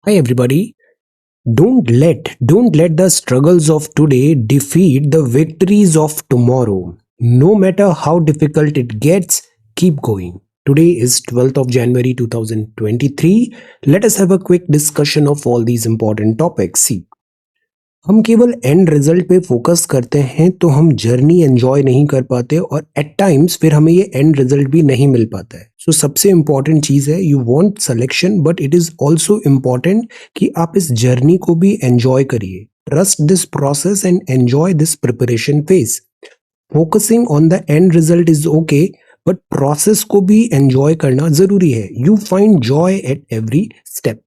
Hi everybody. Don't let the struggles of today defeat the victories of tomorrow. No matter how difficult it gets, keep going. Today is 12th of January 2023. Let us have a quick discussion of all these important topics. See, हम केवल and result पे focus करते हैं तो हम journey enjoy नहीं कर पाते और एट टाइम्स फिर हमें ये एंड रिजल्ट भी नहीं मिल पाता है। सो सबसे इंपॉर्टेंट चीज है you want selection but it is also important कि आप इस जर्नी को भी एंजॉय करिए। Trust this process and enjoy this preparation phase. Focusing on the end result is okay but process को भी एंजॉय करना जरूरी है। You find Joy at every step.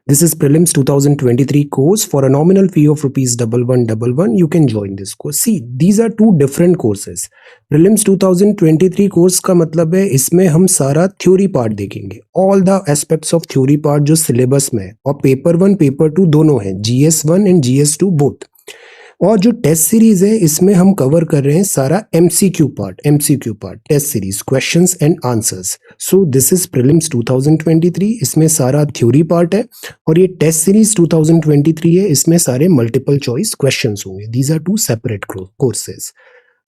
This is Prelims 2023 course for a nominal fee of rupees 1111. You can join this course. See, these are two different courses. Prelims 2023 course का मतलब है इसमें हम सारा थ्योरी पार्ट देखेंगे, all the aspects of theory part जो syllabus में है, और पेपर 1 पेपर 2 दोनों है, GS1 एंड GS2 बोथ। और जो टेस्ट सीरीज है इसमें हम कवर कर रहे हैं सारा MCQ part test series questions and answers. So this is prelims 2023, इसमें सारा थ्योरी पार्ट है, और ये टेस्ट सीरीज 2023 है, इसमें सारे मल्टीपल चॉइस क्वेश्चंस होंगे। These are two separate courses.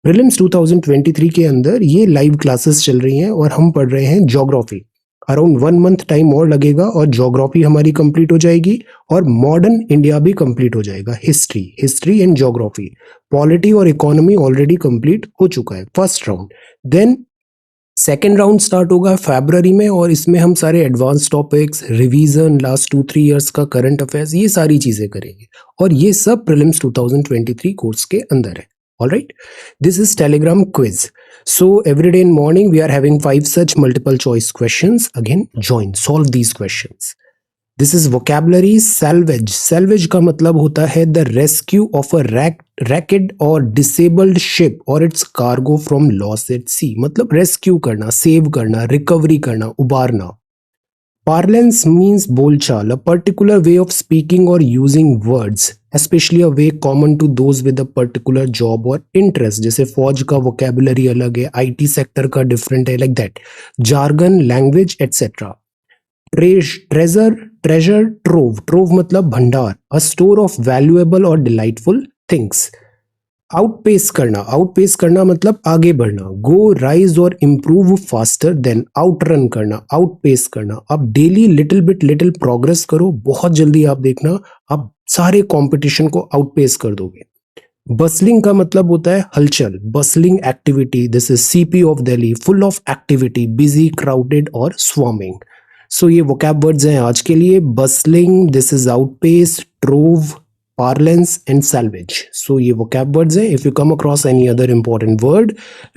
Prelims 2023 के अंदर ये लाइव क्लासेस चल रही हैं और हम पढ़ रहे हैं ज्योग्राफी। अराउंड 1 मंथ टाइम और लगेगा और ज्योग्राफी हमारी कंप्लीट हो जाएगी और मॉडर्न इंडिया भी कंप्लीट हो जाएगा। History and geography. पॉलिटी और इकोनॉमी ऑलरेडी कंप्लीट हो चुका है first round. Then second round start होगा फरवरी में और इसमें हम सारे advance topics, revision, last 2-3 years का करंट अफेयर्स, ये सारी चीजें करेंगे और ये सब प्रीलिम्स 2023 कोर्स के अंदर है। All right, this is Telegram quiz. So every day in morning we are having 5 such multiple choice questions. Again, join, solve these questions. This is vocabulary salvage. Salvage का मतलब होता है the rescue of a wrecked or disabled ship or its cargo from loss at sea. मतलब rescue करना, save करना, recovery करना, उबारना। Parlance means बोलचाल, a particular way of speaking or using words, especially a way common to those with a particular job or interest. जैसे फौज का vocabulary अलग है, IT sector का different है, like that. Jargon, language, etc. Treasure, trove मतलब भंडार, a store of valuable or delightful things. Outpace करना मतलब आगे बढ़ना। गो, राइज और इम्प्रूव फास्टर देन, आउटरन करना, आउटपेस करना। आप डेली लिटिल प्रोग्रेस करो, बहुत जल्दी आप देखना आप सारे कंपटीशन को आउटपेस कर दोगे। बसलिंग का मतलब होता है हलचल, bustling activity. This is CP of Delhi, full of activity, busy, crowded और स्वार्मिंग। सो ये वोकैब वर्ड्स हैं आज के लिए। Bustling, this is outpace, trove, parlance and salvage. So ये vocab words हैं. If you come across any other important word,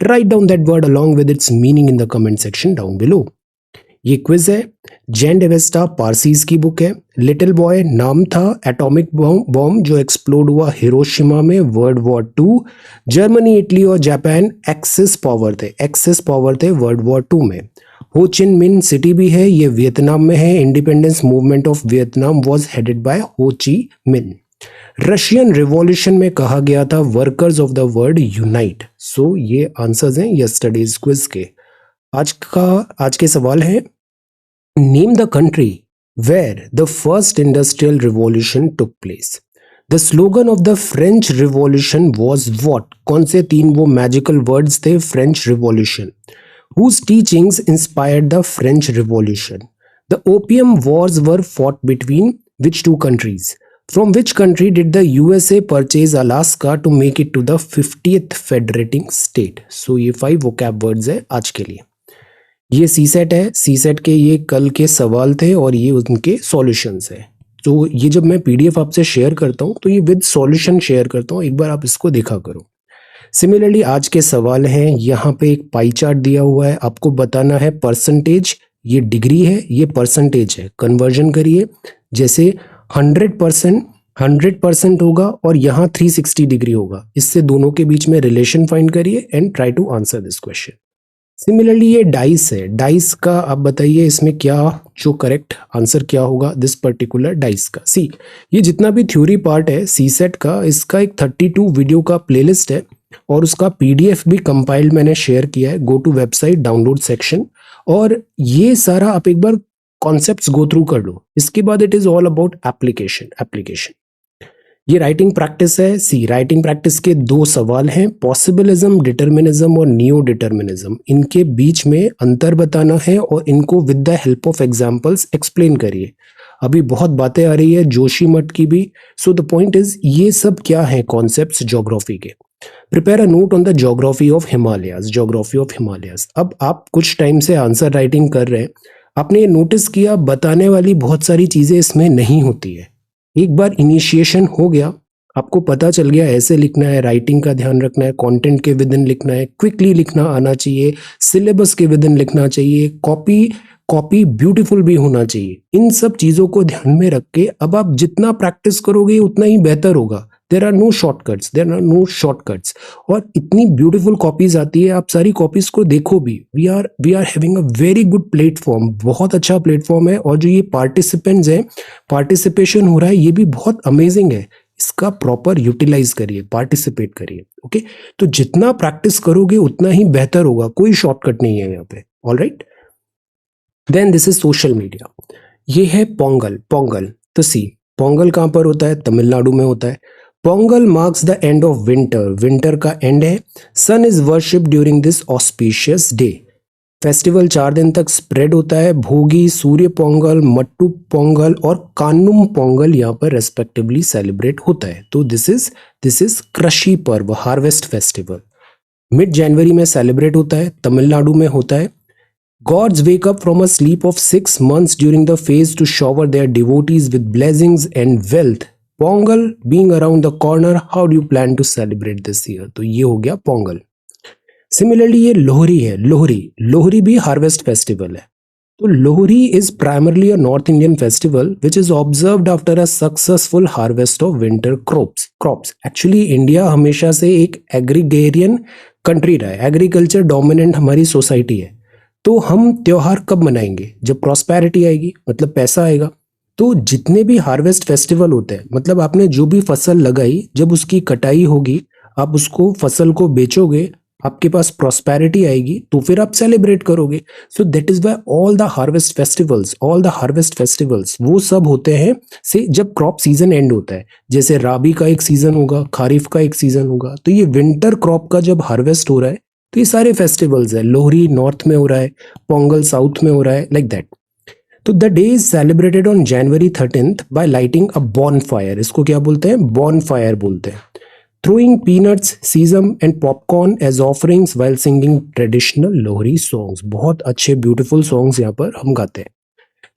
write down that word along with its meaning in the comment section down below. ये quiz है। Jain डेवेस्टा Parsis की book है। Little boy नाम था atomic bomb जो explode हुआ Hiroshima में world war 2। Germany, Italy और जापान एक्सेस पावर थे वर्ल्ड वॉर 2 में। हो चिन मिन सिटी भी है, ये वियतनाम में है। Independence movement of Vietnam was headed by Ho Chi Minh. Russian revolution में कहा गया था workers of the world unite. So ये आंसर्स हैं यस्टरडेज क्विज के। आज के सवाल है name the country where the first industrial revolution took place. The slogan of the French revolution was what. कौन से 3 वो मैजिकल वर्ड्स थे French revolution. Whose teachings inspired the French revolution. The opium wars were fought between which 2 countries. From which country did the USA purchase Alaska to make it to the 50th federating state? So ये 5 vocab words है आज के लिए। ये CSAT है, CSAT के ये कल के सवाल थे और ये उनके सॉल्यूशंस है। तो ये जब मैं PDF आपसे शेयर करता हूँ तो ये विद सॉल्यूशन शेयर करता हूँ, एक बार आप इसको देखा करो। सिमिलरली आज के सवाल हैं, यहाँ पे एक पाई चार्ट दिया हुआ है, आपको बताना है परसेंटेज। ये डिग्री है, ये परसेंटेज है, कन्वर्जन करिए। जैसे 100% होगा और यहाँ 360 डिग्री होगा, इससे दोनों के बीच में रिलेशन फाइंड करिए and try to answer this question. Similarly ये डाइस है, डाइस का आप बताइए इसमें क्या जो करेक्ट आंसर क्या होगा दिस पर्टिकुलर डाइस का। सी ये जितना भी थ्योरी पार्ट है सीसेट का, इसका एक 32 वीडियो का प्लेलिस्ट है और उसका PDF भी कंपाइल्ड मैंने शेयर किया है। Go to website download section और ये सारा आप एक बार कॉन्सेप्ट्स गो थ्रू कर लो, इसके बाद it is all about application. ये राइटिंग प्रैक्टिस है। सी, राइटिंग प्रैक्टिस के दो सवाल हैं, पॉसिबिलिज्म, डिटर्मिनिज्म और नियो डिटर्मिनिज्म। इनके बीच में अंतर बताना है और इनको with the help of examples explain करिए। अभी बहुत बातें आ रही है जोशी मठ की भी। सो द पॉइंट इज, ये सब क्या है कॉन्सेप्ट्स ज्योग्राफी के। Prepare a note on the geography of Himalayas. अब आप कुछ टाइम से आंसर राइटिंग कर रहे हैं, आपने ये नोटिस किया बताने वाली बहुत सारी चीजें इसमें नहीं होती है। एक बार इनिशिएशन हो गया, आपको पता चल गया ऐसे लिखना है, राइटिंग का ध्यान रखना है, कंटेंट के विद इन लिखना है, क्विकली लिखना आना चाहिए, सिलेबस के विद इन लिखना चाहिए, कॉपी ब्यूटीफुल भी होना चाहिए। इन सब चीजों को ध्यान में रख के अब आप जितना प्रैक्टिस करोगे उतना ही बेहतर होगा। There are no shortcuts. और इतनी ब्यूटीफुल कॉपीज आती है, आप सारी कॉपीज को देखो भी। We are having a very good platform, बहुत अच्छा प्लेटफॉर्म है। और जो ये पार्टिसिपेंट्स हैं, पार्टिसिपेशन हो रहा है, ये भी बहुत अमेजिंग है। इसका प्रॉपर यूटिलाइज करिए, पार्टिसिपेट करिए। ओके, तो जितना प्रैक्टिस करोगे उतना ही बेहतर होगा, कोई शॉर्टकट नहीं है यहाँ पे। All right, then this is social media. ये है पोंगल। तो सी, पोंगल कहाँ पर होता है? तमिलनाडु में होता है। Pongal marks the end of winter का एंड है। Sun is worship during this auspicious day. Festival 4 दिन तक स्प्रेड होता है। भोगी, सूर्य पोंगल, मट्टू पोंगल और कानुम पोंगल यहाँ पर रेस्पेक्टिवली सेलिब्रेट होता है। तो दिस इज कृषि पर्व, हार्वेस्ट फेस्टिवल। मिड जनवरी में सेलिब्रेट होता है, तमिलनाडु में होता है। Gods wake up from a sleep of 6 months during the phase to shower their devotees with blessings and wealth. Pongal being around the corner, how do you plan to celebrate this year? तो ये हो गया Pongal. Similarly ये लोहरी है। लोहरी भी harvest festival है। तो Lohri is primarily a north Indian festival which is observed after a successful harvest of winter crops. Actually India हमेशा से एक एग्रीगेरियन कंट्री रहा है, एग्रीकल्चर डोमिनेंट हमारी सोसाइटी है। तो हम त्योहार कब मनाएंगे? जब प्रॉस्पेरिटी आएगी, मतलब पैसा आएगा। तो जितने भी हार्वेस्ट फेस्टिवल होते हैं, मतलब आपने जो भी फसल लगाई, जब उसकी कटाई होगी, आप उसको फसल को बेचोगे, आपके पास प्रॉस्पेरिटी आएगी, तो फिर आप सेलिब्रेट करोगे। So that is why all the harvest festivals वो सब होते हैं से जब क्रॉप सीजन एंड होता है। जैसे राबी का एक सीजन होगा, खारिफ का एक सीजन होगा। तो ये विंटर क्रॉप का जब हार्वेस्ट हो रहा है, तो ये सारे फेस्टिवल्स है। लोहरी नॉर्थ में हो रहा है, पोंगल साउथ में हो रहा है, लाइक दैट। तो the day is celebrated on January 13th by lighting a bonfire. इसको क्या बोलते हैं? बॉनफायर बोलते हैं। Throwing peanuts, sesame and popcorn as offerings while singing traditional Lohri songs। बहुत अच्छे ब्यूटीफुल सॉन्ग्स यहाँ पर हम गाते हैं।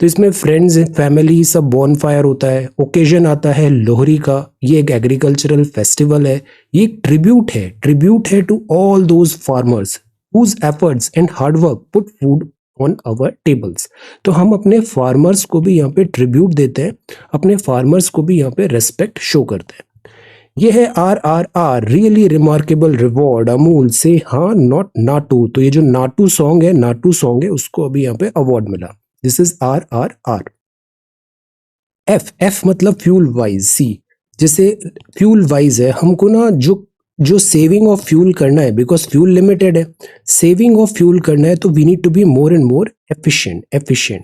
तो इसमें फ्रेंड्स, फैमिली सब बॉनफायर होता है। ओकेजन आता है लोहरी का। ये एक एग्रीकल्चरल फेस्टिवल है। ये एक ट्रिब्यूट है to all those farmers whose efforts and hard work put food on our tables. तो हम अपने फार्मर्स को भी यहाँ पे ट्रिब्यूट देते हैं, अपने फार्मर्स को भी यहाँ पे रेस्पेक्ट शो करते हैं। ये है RRR, really remarkable reward, Amul से हाँ नॉट नाटू। तो ये जो नाटू सॉन्ग है, उसको अभी यहाँ पे अवार्ड मिला। This is RRR। F मतलब फ्यूल वाइज। सी, जैसे फ्यूल वाइज है, हमको ना जो सेविंग ऑफ फ्यूल करना है, बिकॉज फ्यूल लिमिटेड है, सेविंग ऑफ फ्यूल करना है, तो we need to be more and more efficient.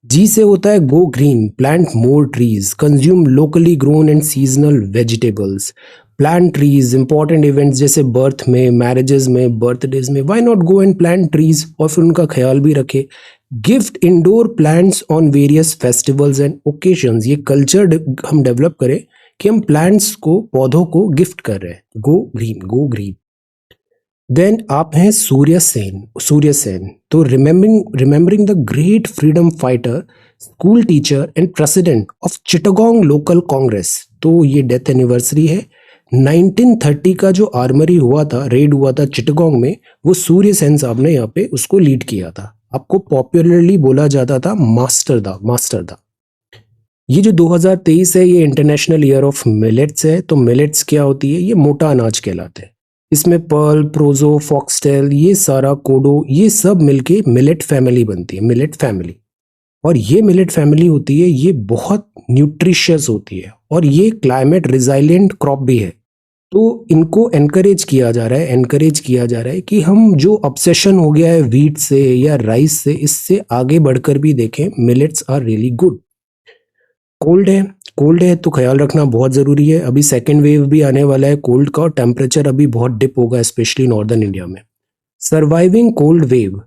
G से होता है go green, plant more trees, consume locally grown and seasonal vegetables, plant trees. Important events जैसे बर्थ में, marriages में, बर्थडेज में, why not go and plant trees और फिर उनका ख्याल भी रखे। Gift indoor plants on various festivals and occasions. ये कल्चर हम डेवलप करें कि हम प्लांट्स को, पौधों को गिफ्ट कर रहे हैं। Go green. देन आप हैं सूर्य सेन। तो remembering the great freedom fighter, school teacher and president of Chittagong local Congress. तो ये डेथ एनिवर्सरी है। 1930 का जो आर्मरी हुआ था, रेड हुआ था चिटागोंग में, वो सूर्य सेन साहब ने यहाँ पे उसको लीड किया था। आपको पॉपुलरली बोला जाता था मास्टर दा। ये जो 2023 है, ये इंटरनेशनल ईयर ऑफ मिलेट्स है। तो मिलेट्स क्या होती है? ये मोटा अनाज कहलाते हैं। इसमें पर्ल, प्रोजो, फॉक्सटेल, ये सारा कोडो, ये सब मिलके मिलेट फैमिली बनती है, मिलेट फैमिली। और ये मिलेट फैमिली होती है, ये बहुत न्यूट्रिशियस होती है और ये क्लाइमेट रिजाइलेंट क्रॉप भी है। तो इनको एनकरेज किया जा रहा है कि हम जो ऑब्सेशन हो गया है व्हीट से या राइस से, इससे आगे बढ़कर भी देखें millets are really good. Cold है तो ख्याल रखना बहुत ज़रूरी है। अभी सेकेंड वेव भी आने वाला है कोल्ड का, और टेम्परेचर अभी बहुत डिप होगा स्पेशली नॉर्दर्न इंडिया में। Surviving cold wave,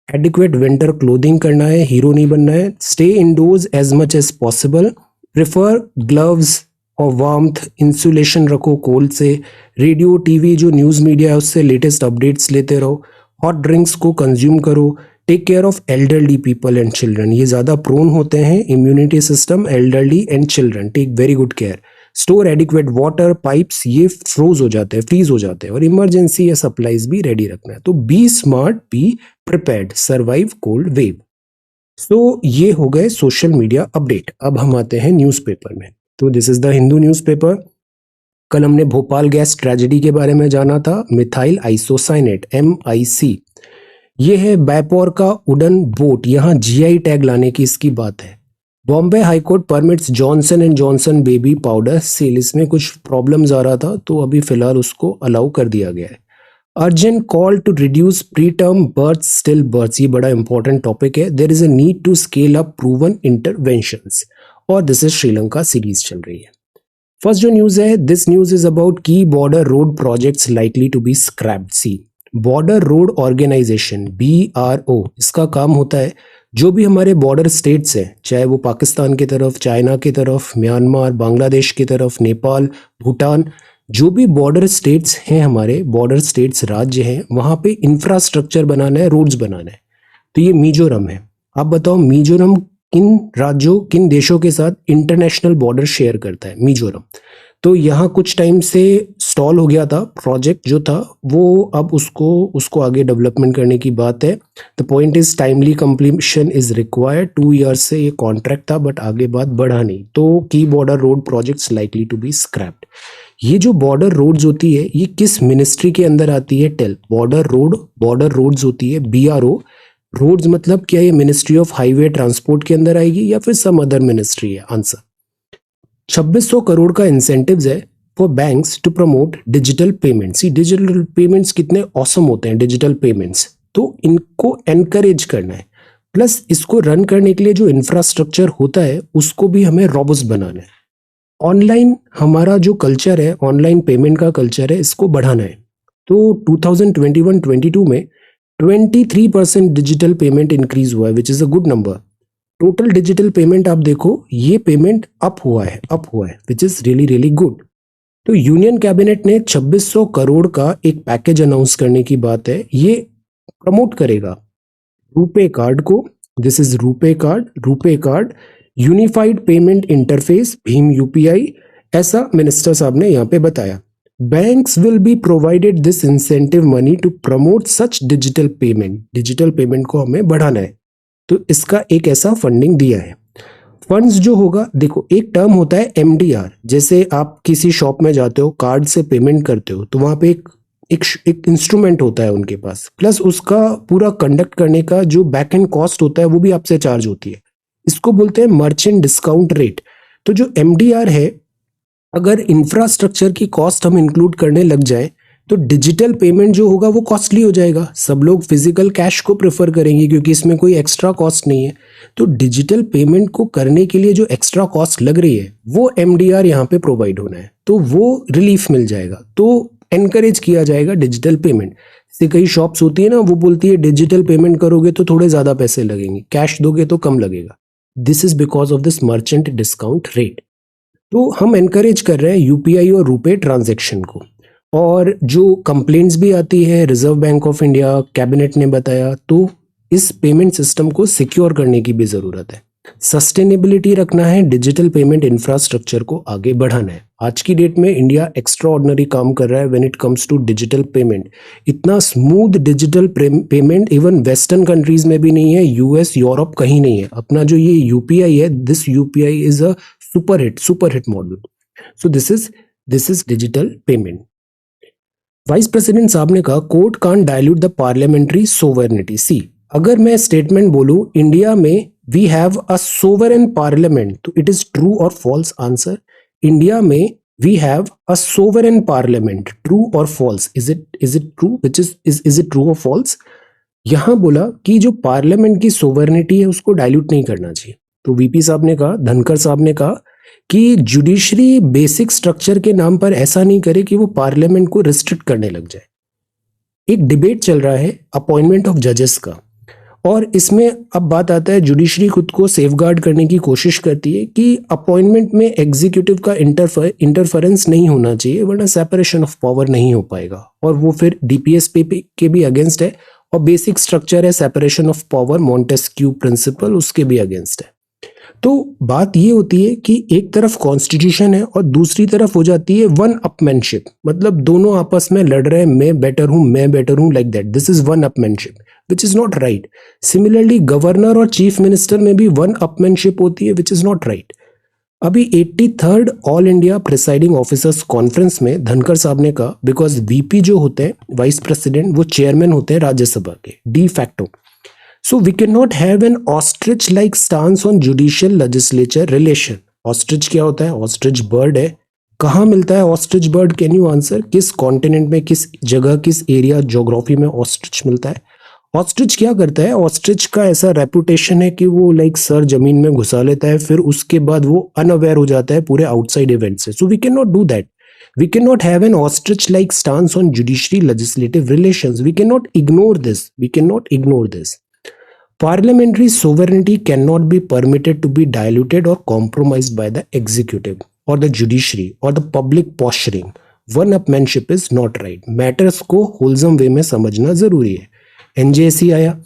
adequate winter clothing करना है, हीरो नहीं बनना है। Stay indoors as much as possible, prefer gloves और वार्मथ, इंसुलेशन रखो कोल्ड से। रेडियो टीवी जो न्यूज़ मीडिया है उससे लेटेस्ट अपडेट्स लेते रहो। हॉट ड्रिंक्स को कंज्यूम करो। Take care of elderly people and children, ये ज़्यादा प्रोन होते हैं immunity system, elderly and children, take very good care. Store adequate water, pipes ये फ्रीज हो जाते हैं और इमरजेंसी या सप्लाईज भी रेडी रखना है। तो be smart, be prepared, survive cold wave. So ये हो गए सोशल मीडिया अपडेट। अब हम आते हैं न्यूज़पेपर में। तो this is the Hindu newspaper. कल हमने भोपाल गैस ट्रेजेडी के बारे में जाना था, मिथाइल आइसोसाइनेट MIC। ये है बैपोर का उड़न बोट, यहाँ GI टैग लाने की इसकी बात है। Bombay high court permits Johnson and Johnson baby powder sale, इसमें कुछ प्रॉब्लम्स आ रहा था तो अभी फिलहाल उसको अलाउ कर दिया गया है। Urgent call to reduce preterm birth stillbirth, ये बड़ा इंपॉर्टेंट टॉपिक है। There is a need to scale up proven interventions, और दिस इज श्रीलंका सीरीज चल रही है। फर्स्ट जो न्यूज है, this news is about key border road projects likely to be scrapped. See border road organization BRO, इसका काम होता है जो भी हमारे बॉर्डर स्टेट्स हैं, चाहे वो पाकिस्तान की तरफ, चाइना की तरफ, म्यांमार, बांग्लादेश की तरफ, नेपाल, भूटान, जो भी बॉर्डर स्टेट्स हैं, हमारे बॉर्डर स्टेट्स राज्य हैं, वहाँ पे इंफ्रास्ट्रक्चर बनाना है, रोड्स बनाना है। तो ये मिजोरम है। आप बताओ मिजोरम किन राज्यों, किन देशों के साथ इंटरनेशनल बॉर्डर शेयर करता है? मिजोरम। तो यहाँ कुछ टाइम से स्टॉल हो गया था प्रोजेक्ट जो था वो, अब उसको आगे डेवलपमेंट करने की बात है। The point is timely completion is required. 2 years से ये कॉन्ट्रैक्ट था बट आगे बात बढ़ा नहीं, तो key border road projects likely to be scrapped. ये जो बॉर्डर रोड्स होती है ये किस मिनिस्ट्री के अंदर आती है? टेल। बॉर्डर रोड्स होती है BRO। रोड्स मतलब क्या, ये मिनिस्ट्री ऑफ हाईवे ट्रांसपोर्ट के अंदर आएगी या फिर सम अदर मिनिस्ट्री है? आंसर 2600 करोड़ का इंसेंटिव्स है for banks to promote digital payments. Digital payments कितने ऑसम होते हैं डिजिटल पेमेंट्स, तो इनको एनकरेज करना है। प्लस इसको रन करने के लिए जो इंफ्रास्ट्रक्चर होता है उसको भी हमें रॉबस्ट बनाना है। ऑनलाइन हमारा जो कल्चर है, ऑनलाइन पेमेंट का कल्चर है, इसको बढ़ाना है। तो 2021-22 में 23% डिजिटल पेमेंट इंक्रीज हुआ है, which is a good number. Total digital payment आप देखो, ये पेमेंट अप हुआ है which is really really good. तो यूनियन कैबिनेट ने 2600 करोड़ का एक पैकेज अनाउंस करने की बात है। ये प्रमोट करेगा रुपे कार्ड को। This is RuPay card, unified payment interface, भीम UPI, ऐसा मिनिस्टर साहब ने यहाँ पे बताया। Banks will be provided this incentive money to promote such digital payment को हमें बढ़ाना है, तो इसका एक ऐसा फंडिंग दिया है। फंड्स जो होगा, देखो एक टर्म होता है MDR, जैसे आप किसी शॉप में जाते हो, कार्ड से पेमेंट करते हो, तो वहां पे एक इंस्ट्रूमेंट होता है उनके पास, प्लस उसका पूरा कंडक्ट करने का जो बैक एंड कॉस्ट होता है वो भी आपसे चार्ज होती है। इसको बोलते हैं मर्चेंट डिस्काउंट रेट। तो जो MDR है, अगर इंफ्रास्ट्रक्चर की कॉस्ट हम इंक्लूड करने लग जाए तो डिजिटल पेमेंट जो होगा वो कॉस्टली हो जाएगा। सब लोग फिजिकल कैश को प्रेफर करेंगे क्योंकि इसमें कोई एक्स्ट्रा कॉस्ट नहीं है। तो डिजिटल पेमेंट को करने के लिए जो एक्स्ट्रा कॉस्ट लग रही है वो MDR यहाँ पे प्रोवाइड होना है, तो वो रिलीफ मिल जाएगा। तो एनकरेज किया जाएगा डिजिटल पेमेंट से। कई शॉप्स होती है ना, वो बोलती है डिजिटल पेमेंट करोगे तो थोड़े ज़्यादा पैसे लगेंगे, कैश दोगे तो कम लगेगा। This is because of this merchant discount rate. तो हम एनकरेज कर रहे हैं UPI और रुपे ट्रांजैक्शन को। और जो कंप्लेंट्स भी आती है, reserve bank of India, cabinet ने बताया, तो इस पेमेंट सिस्टम को सिक्योर करने की भी ज़रूरत है। सस्टेनेबिलिटी रखना है, डिजिटल पेमेंट इंफ्रास्ट्रक्चर को आगे बढ़ाना है। आज की डेट में इंडिया एक्स्ट्रा ऑर्डिनरी काम कर रहा है when it comes to digital payment. इतना smooth digital payment even western countries में भी नहीं है, US, यूरोप कहीं नहीं है। अपना जो ये UPI है, this UPI is a super hit model. So this is digital payment. Vice president साहब ने कहा court can't dilute the parliamentary sovereignty. See, अगर मैं स्टेटमेंट बोलूं इंडिया में we have a sovereign parliament, तो इट इज ट्रू और false? Answer, India में we have a sovereign parliament. True or false? Is it true? Which is it true or false? यहां बोला कि जो पार्लियामेंट की सोवरेनिटी है उसको डाइल्यूट नहीं करना चाहिए। तो वीपी साहब ने कहा, धनखड़ साहब ने कहा कि जुडिशरी बेसिक स्ट्रक्चर के नाम पर ऐसा नहीं करे कि वो पार्लियामेंट को रिस्ट्रिक्ट करने लग जाए। एक डिबेट चल रहा है अपॉइंटमेंट ऑफ जजेस का, और इसमें अब बात आता है जुडिशरी खुद को सेफगार्ड करने की कोशिश करती है कि अपॉइंटमेंट में एग्जीक्यूटिव का इंटरफेरेंस नहीं होना चाहिए, वरना सेपरेशन ऑफ पावर नहीं हो पाएगा, और वो फिर डीपीएस के भी अगेंस्ट है, और बेसिक स्ट्रक्चर है separation of power Montesquieu principle, उसके भी अगेंस्ट है। तो बात ये होती है कि एक तरफ कॉन्स्टिट्यूशन है और दूसरी तरफ हो जाती है वन अपमैनशिप, मतलब दोनों आपस में लड़ रहे हैं, मैं बेटर हूं, like that. This is one upmanship which is not right. Similarly governor और चीफ मिनिस्टर में भी वन अपमैनशिप होती है, विच इज नॉट राइट। अभी 83rd all India presiding officers conference में धनखड़ साहब ने कहा, बिकॉज वीपी जो होते हैं वाइस प्रेसिडेंट, वो चेयरमैन होते हैं राज्यसभा के de facto. So we cannot have an ostrich-like stance on judicial legislature relation. Ostrich क्या होता है? Ostrich bird है। कहाँ मिलता है ostrich bird? Can you answer? किस कॉन्टिनेंट में, किस जगह, किस एरिया ज्योग्राफी में ostrich मिलता है? Ostrich क्या करता है? Ostrich का ऐसा रेपुटेशन है कि वो लाइक सर जमीन में घुसा लेता है, फिर उसके बाद वो अनअवेयर हो जाता है पूरे आउटसाइड इवेंट से। So we cannot do that. We cannot have an ostrich-like stance on judiciary legislative relations. We cannot ignore this. We cannot ignore this. Parliamentary sovereignty cannot be permitted to be diluted or compromised by the executive or the judiciary or the public posturing. One-upmanship is not right. Matters को wholesome way में समझना जरूरी है। NJC आया,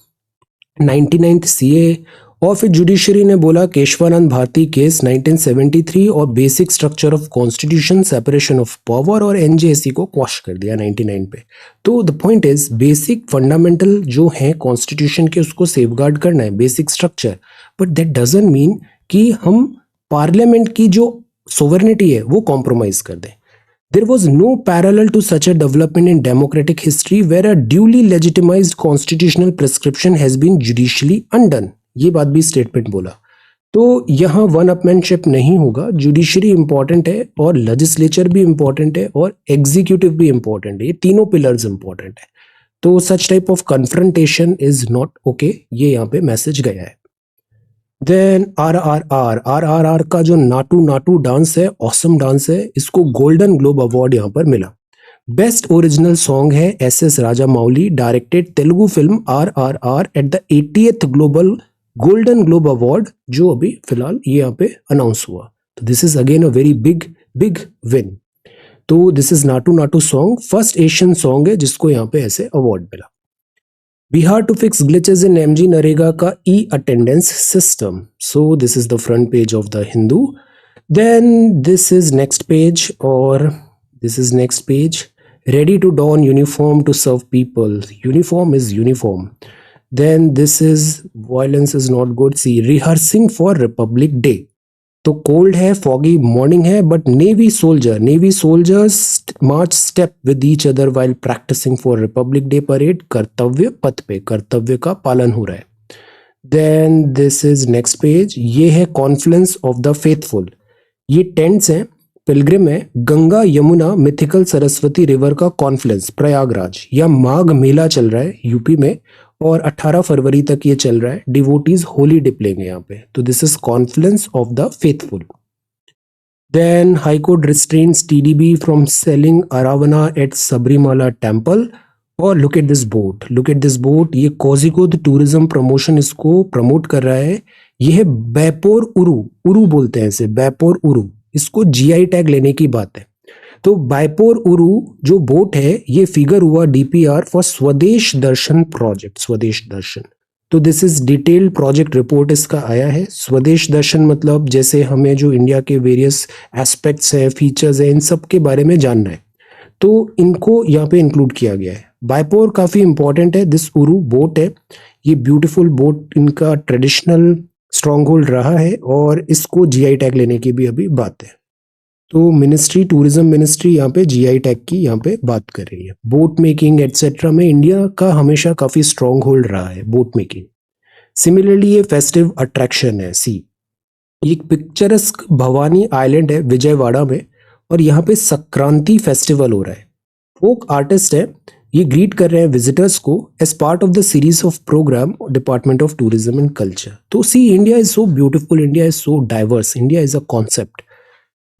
99th CA, और फिर judiciary ने बोला केशवानंद भारती केस 1973 और basic structure of constitution, separation of power, और एनजेसी को क्वॉश कर दिया 99 पे। तो the point is basic fundamental जो है कॉन्स्टिट्यूशन के उसको सेफगार्ड करना है, basic structure, but that doesn't mean कि हम पार्लियामेंट की जो सोवरेनिटी है वो कॉम्प्रोमाइज कर दें। There was no parallel to such a development in democratic history where a duly legitimized constitutional prescription has been judicially undone. ये बात भी स्टेटमेंट बोला। तो यहाँ वन अपमैनशिप नहीं होगा। जुडिशरी इंपॉर्टेंट है और लेजिस्लेचर भी इंपॉर्टेंट है और एग्जीक्यूटिव भी इंपॉर्टेंट है, ये तीनों पिलर्स इंपॉर्टेंट है। तो such type of confrontation is not okay, ये यहाँ पे मैसेज गया है। देन आर का जो नाटू नाटू डांस है, ऑसम डांस है, इसको गोल्डन ग्लोब अवार्ड यहाँ पर मिला। बेस्ट ओरिजिनल सॉन्ग है SS Raja Mouli directed Telugu film RRR at the 80th global golden globe award, जो अभी फिलहाल ये यहाँ पे अनाउंस हुआ। तो this is again a very big win. तो this is Naatu Naatu song, first Asian song है जिसको यहाँ पे ऐसे अवार्ड मिला। Bihar to fix glitches in MG NREGA का attendance system. So this is the front page of the Hindu. Then this is next page, और this is next page, ready to don uniform to serve people. Uniform is uniform. Then this is violence is not good. See, rehearsing for Republic Day. तो cold है, foggy morning है, but Navy soldiers march step with each other while practicing for Republic Day parade. कर्तव्य पथ पे कर्तव्य का पालन हो रहा है। Then this is next page. ये है Confluence of the Faithful. ये टेंट्स हैं, पिलग्रिम है, गंगा यमुना मिथिकल सरस्वती रिवर का कॉन्फ्लुएंस प्रयागराज, या माघ मेला चल रहा है यूपी में, और 18 फरवरी तक ये चल रहा है। डिवोटीज होली डिप लेंगे यहाँ पे। तो this is confluence of the faithful. Then high court restrains TDB from selling aravana at Sabarimala temple. और लुक एट दिस बोट, ये कोझिकोड टूरिज्म प्रमोशन इसको प्रमोट कर रहा है। ये है बैपोर उरू बोलते हैं इसे, बैपोर उरू, इसको GI टैग लेने की बात है। तो बायपोर उरू जो बोट है ये फिगर हुआ DPR फॉर स्वदेश दर्शन प्रोजेक्ट, स्वदेश दर्शन। तो this is detailed project report इसका आया है। स्वदेश दर्शन मतलब जैसे हमें जो इंडिया के वेरियस एस्पेक्ट्स है, फीचर्स है, इन सब के बारे में जानना है, तो इनको यहाँ पे इंक्लूड किया गया है। बायपोर काफी इंपॉर्टेंट है। दिस उरू बोट है, ये ब्यूटीफुल बोट इनका ट्रेडिशनल स्ट्रॉन्ग होल्ड रहा है, और इसको GI टैग लेने की भी अभी बात है। तो मिनिस्ट्री, टूरिज्म मिनिस्ट्री यहाँ पे GI टैग की यहाँ पे बात कर रही है। बोट मेकिंग एटसेट्रा में इंडिया का हमेशा काफी स्ट्रॉन्ग होल्ड रहा है बोट मेकिंग। सिमिलरली ये फेस्टिव अट्रैक्शन है। सी, ये पिक्चरस्क भवानी आइलैंड है विजयवाड़ा में, और यहाँ पे संक्रांति फेस्टिवल हो रहा है। फोक आर्टिस्ट है, ये ग्रीट कर रहे हैं विजिटर्स को as part of the series of programme department of tourism and culture. तो see, India is so beautiful, India is so diverse, India is a concept.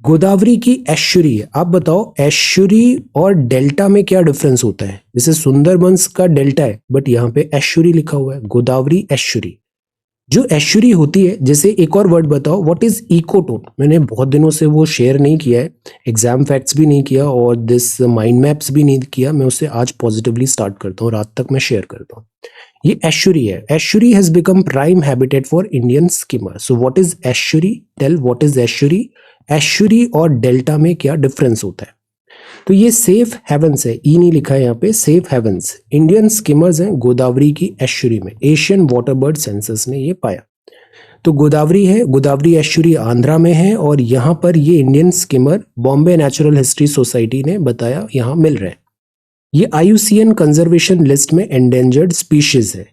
Godavari की एस्चुरी है, आप बताओ एस्चुरी और डेल्टा में क्या डिफरेंस होता है? जैसे सुंदरबंस का डेल्टा है, बट यहाँ पे एस्चुरी लिखा हुआ है, गोदावरी एस्चुरी। जो एस्चुरी होती है, जैसे एक और वर्ड बताओ, व्हाट इज इकोटोन? मैंने बहुत दिनों से वो शेयर नहीं किया है, एग्जाम फैक्ट्स भी नहीं किया और दिस माइंड मैप्स भी नहीं किया, मैं उसे आज पॉजिटिवली स्टार्ट करता हूँ, रात तक मैं शेयर करता हूँ। ये एस्चुरी है, estuary has become prime habitat for Indian skimmer. So what is estuary? Tell what is estuary. Estuary और डेल्टा में क्या डिफरेंस होता है? तो ये सेफ हेवंस है, ई नहीं लिखा है यहाँ पे, सेफ हेवंस इंडियन स्किमर्स हैं गोदावरी की एस्चुरी में। एशियन वाटर बर्ड सेंसस ने ये पाया। तो गोदावरी है, गोदावरी एस्चुरी आंध्रा में है और यहाँ पर ये Indian skimmer Bombay natural history society ने बताया यहाँ मिल रहे हैं। ये IUCN कंजर्वेशन लिस्ट में एंडेंजर्ड स्पीशीज है।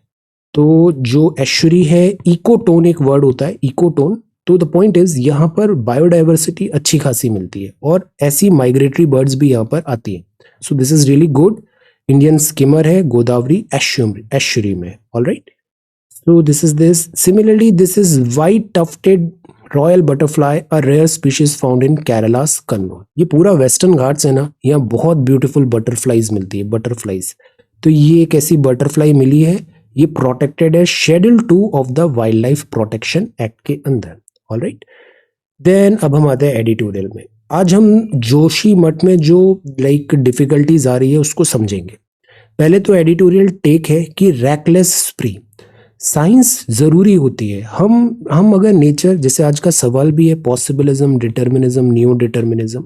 तो जो एस्चुरी है, इकोटोन एक वर्ड होता है, इकोटोन। तो द पॉइंट इज यहाँ पर बायोडाइवर्सिटी अच्छी खासी मिलती है और ऐसी माइग्रेटरी बर्ड्स भी यहाँ पर आती हैं। So this is really good. Indian skimmer है गोदावरी एस्चुरी में। Alright, so this is this. Similarly this is white tufted royal butterfly, a rare species found in Kerala's Kannauj. ये पूरा वेस्टर्न घाट्स है ना, यहाँ बहुत ब्यूटीफुल बटरफ्लाईज मिलती है, बटरफ्लाईज। तो ये एक ऐसी बटरफ्लाई मिली है, ये प्रोटेक्टेड है schedule 2 of the wild life protection act के अंदर। ऑलराइट, देन अब हम आते हैं एडिटोरियल में। आज हम जोशीमठ में जो डिफिकल्टीज आ रही है उसको समझेंगे। पहले तो एडिटोरियल टेक है कि रैकलेस स्प्री, साइंस जरूरी होती है। हम अगर नेचर, जैसे आज का सवाल भी है पॉसिबिलिज्म, डिटर्मिनिज्म, न्यू डिटर्मिनिज्म,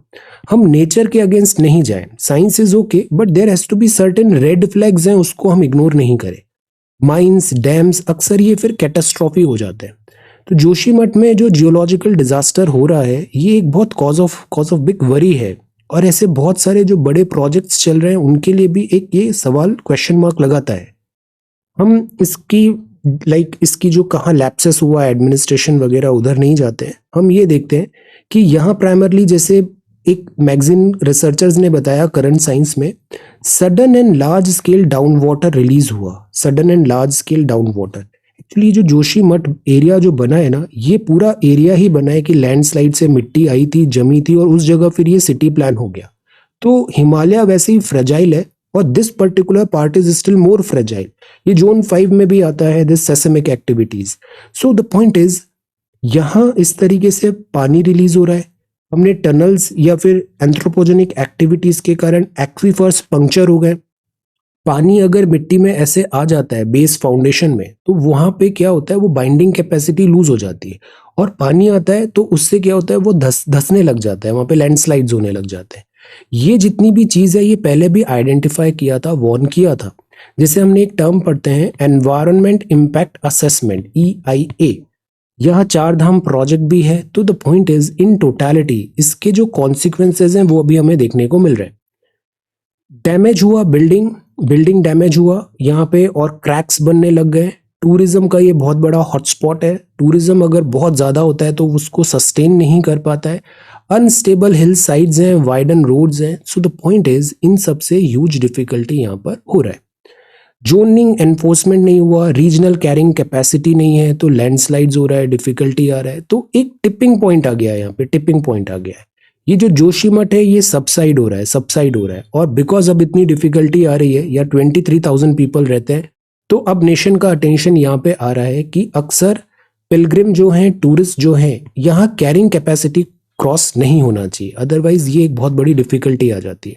हम नेचर के अगेंस्ट नहीं जाए। Science is okay but there has to be certain red flags हैं, उसको हम इग्नोर नहीं करें। माइंस, डैम्स, अक्सर ये फिर कैटास्ट्रॉफी हो जाते हैं। तो जोशीमठ में जो जियोलॉजिकल डिजास्टर हो रहा है, ये एक बहुत कॉज ऑफ बिग वरी है और ऐसे बहुत सारे जो बड़े प्रोजेक्ट्स चल रहे हैं उनके लिए भी एक ये सवाल, क्वेश्चन मार्क लगाता है। हम इसकी जो कहाँ लैप्सेस हुआ एडमिनिस्ट्रेशन वगैरह, उधर नहीं जाते हैं। हम ये देखते हैं कि यहाँ प्राइमरली, जैसे एक मैगजीन रिसर्चर्स ने बताया करंट साइंस में, sudden and large scale down water release हुआ। Sudden and large scale down water, actually जो जोशीमठ एरिया जो बना है ना, ये पूरा एरिया ही बना है कि लैंडस्लाइड से मिट्टी आई थी, जमी थी और उस जगह फिर ये सिटी प्लान हो गया। तो हिमालय वैसे ही फ्रेजाइल है और this particular part is still more fragile. ये जोन 5 में भी आता है, this seismic activities. So the point is, यहाँ इस तरीके से पानी रिलीज हो रहा है। हमने टनल्स या फिर एंथ्रोपोजेनिक एक्टिविटीज के कारण एक्वीफर्स पंक्चर हो गए। पानी अगर मिट्टी में ऐसे आ जाता है बेस फाउंडेशन में, तो वहां पे क्या होता है, वो बाइंडिंग कैपेसिटी लूज हो जाती है और पानी आता है तो उससे क्या होता है, वो धसने लग जाता है, वहां पे लैंडस्लाइड्स होने लग जाते हैं। ये जितनी भी चीज है, ये पहले भी आइडेंटिफाई किया था, वार्न किया था। जैसे हमने एक टर्म पढ़ते हैं, एनवायरनमेंट इम्पैक्ट असेसमेंट, EIA। यह चार धाम प्रोजेक्ट भी है। तो the point is, in totality इसके जो कॉन्सिक्वेंसेज हैं वो अभी हमें देखने को मिल रहे हैं। डैमेज हुआ बिल्डिंग डैमेज हुआ यहाँ पे और क्रैक्स बनने लग गए। टूरिज्म का ये बहुत बड़ा हॉटस्पॉट है। टूरिज्म अगर बहुत ज़्यादा होता है तो उसको सस्टेन नहीं कर पाता है। अनस्टेबल हिल साइड्स हैं, वाइडन रोड्स हैं। सो द पॉइंट इज, इन सबसे ह्यूज डिफिकल्टी यहाँ पर हो रहा है। जोनिंग एनफोर्समेंट नहीं हुआ, रीजनल कैरिंग कैपेसिटी नहीं है, तो लैंडस्लाइड्स हो रहा है, डिफिकल्टी आ रहा है। तो एक टिपिंग पॉइंट आ गया, यहाँ पे टिपिंग पॉइंट आ गया है। ये जो जोशीमठ है ये सबसाइड हो रहा है और बिकॉज अब इतनी डिफिकल्टी आ रही है, या 23,000 पीपल रहते हैं, तो अब नेशन का अटेंशन यहाँ पे आ रहा है कि अक्सर पिलग्रिम जो हैं, टूरिस्ट जो हैं, यहाँ कैरिंग कैपेसिटी क्रॉस नहीं होना चाहिए, अदरवाइज ये एक बहुत बड़ी डिफिकल्टी आ जाती है।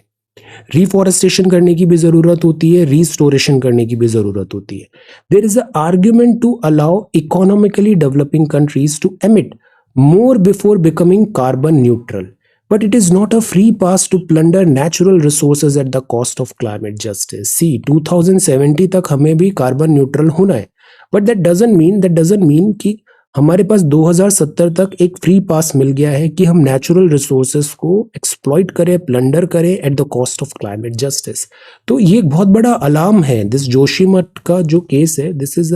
रिफॉरेस्टेशन करने की भी जरूरत होती है, रिस्टोरेशन करने की भी जरूरत होती है। There is a argument to allow economically developing countries to emit more before becoming carbon neutral, but it is not a free pass to plunder natural resources at the cost of climate justice. See, 2070 तक हमें भी carbon neutral होना है, but that doesn't mean कि हमारे पास 2070 तक एक free pass मिल गया है कि हम नेचुरल रिसोर्सेज को एक्सप्लॉइट करें, प्लंडर करें at the cost of climate justice. तो ये एक बहुत बड़ा अलार्म है। दिस जोशीमठ का जो केस है, दिस इज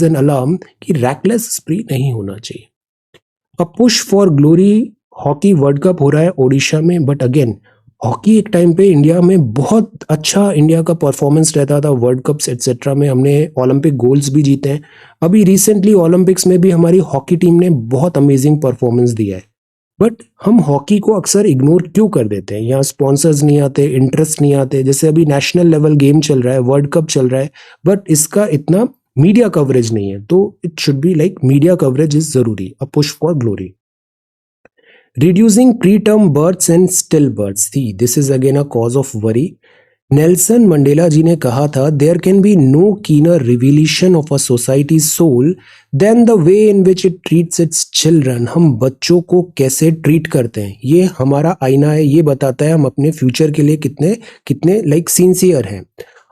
एन अलार्म कि रैकलेस स्प्री नहीं होना चाहिए। A push for glory hockey world cup हो रहा है ओडिशा में, बट अगेन हॉकी एक टाइम पे इंडिया में बहुत अच्छा इंडिया का परफॉर्मेंस रहता था, वर्ल्ड कप्स एटसेट्रा में हमने ओलंपिक गोल्ड्स भी जीते हैं। अभी रिसेंटली ओलंपिक्स में भी हमारी हॉकी टीम ने बहुत अमेजिंग परफॉर्मेंस दिया है, बट हम हॉकी को अक्सर इग्नोर क्यों कर देते हैं? यहाँ स्पॉन्सर्स नहीं आते, इंटरेस्ट नहीं आते। जैसे अभी नेशनल लेवल गेम चल रहा है, वर्ल्ड कप चल रहा है, बट इसका इतना मीडिया कवरेज नहीं है। तो it should be like media coverage is जरूरी, a push for glory. Reducing preterm births and stillbirths, see this is again a cause of worry. Nelson Mandela ji ने कहा था, there can be no keener revelation of a society soul than the way in which it treats its children. हम बच्चों को कैसे treat करते हैं, ये हमारा आईना है, ये बताता है हम अपने फ्यूचर के लिए कितने कितने लाइक सिंसियर हैं।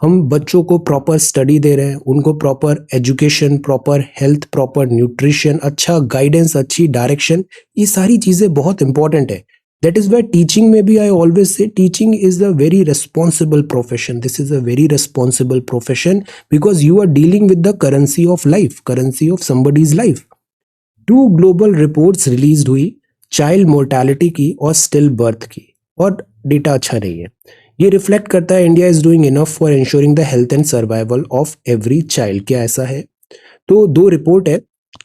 हम बच्चों को प्रॉपर स्टडी दे रहे हैं, उनको proper education, proper health, proper nutrition, अच्छा गाइडेंस, अच्छी डायरेक्शन, ये सारी चीज़ें बहुत इंपॉर्टेंट है। That is why teaching में भी I always say teaching is a very responsible profession. This is a very responsible profession because you are dealing with the currency of life, currency of somebody's life. 2 global reports released हुई child mortality की और still birth की, और data अच्छा नहीं है। ये reflect करता है India is doing enough for ensuring the health and survival of every child. क्या ऐसा है? तो 2 रिपोर्ट है।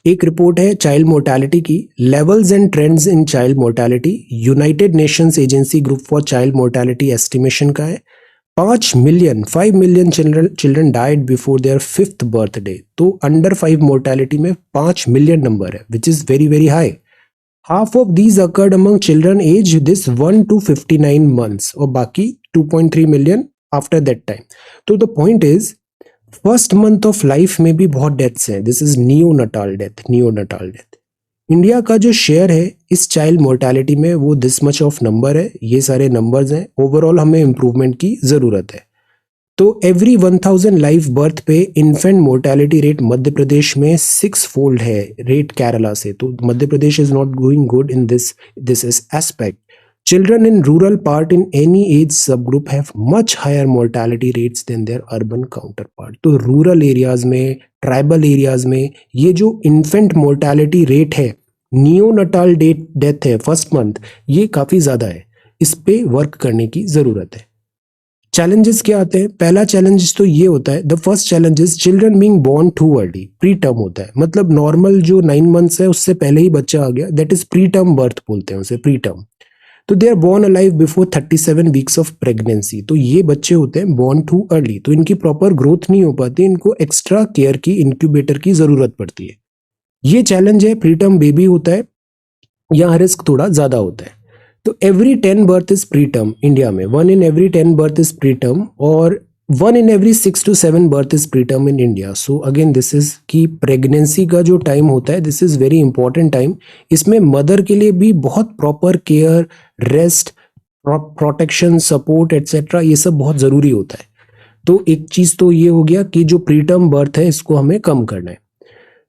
एक रिपोर्ट है चाइल्ड मोर्टेलिटी की, levels and trends in child mortality, United Nations agency group for child mortality estimation का है। 5 million children died before their 5th birthday. तो अंडर 5 मोर्टेलिटी में 5 मिलियन नंबर है, which is very very high. Half of these occurred among children age this 1 to 59 months, और बाकी 2.3 million after that time. तो the point is first month of life में भी बहुत deaths हैं। This is neonatal death, neonatal death. India का जो share है इस चाइल्ड मोर्टेलिटी में वो दिस मच ऑफ नंबर है, ये सारे नंबर्स हैं। ओवरऑल हमें इम्प्रूवमेंट की ज़रूरत है। तो एवरी 1000 लाइफ बर्थ पे infant mortality rate Madhya Pradesh में 6 फोल्ड है रेट केरला से। तो Madhya Pradesh is not going good in this is aspect. Children in rural part in any age subgroup have much higher mortality rates than their urban counterpart. तो rural areas में, tribal areas में ये जो infant mortality rate है, नियोनटाल death है first month, ये काफ़ी ज़्यादा है। इस पे वर्क करने की ज़रूरत है। चैलेंजेस क्या आते हैं? पहला चैलेंज तो ये होता है, the first challenge is children being born too early. Preterm होता है, मतलब नॉर्मल जो 9 months है उससे पहले ही बच्चा आ गया, that is preterm birth बोलते हैं उसे, प्री टर्म। तो they are born alive before 37 weeks of pregnancy. तो ये बच्चे होते हैं बोर्न टू अर्ली, तो इनकी प्रॉपर ग्रोथ नहीं हो पाती, इनको एक्स्ट्रा केयर की, इंक्यूबेटर की जरूरत पड़ती है। ये चैलेंज है। प्रीटर्म बेबी होता है, यहाँ रिस्क थोड़ा ज्यादा होता है। तो every 10 birth is preterm India में, 1 in every 10 birth is preterm, और 1 in every 6 to 7 birth is preterm in India. So again this is कि प्रेगनेंसी का जो टाइम होता है, this is very important time. इसमें मदर के लिए भी बहुत proper care, rest, protection, support etcetera, ये सब बहुत ज़रूरी होता है। तो एक चीज़ तो ये हो गया कि जो प्रीटर्म बर्थ है इसको हमें कम करना है,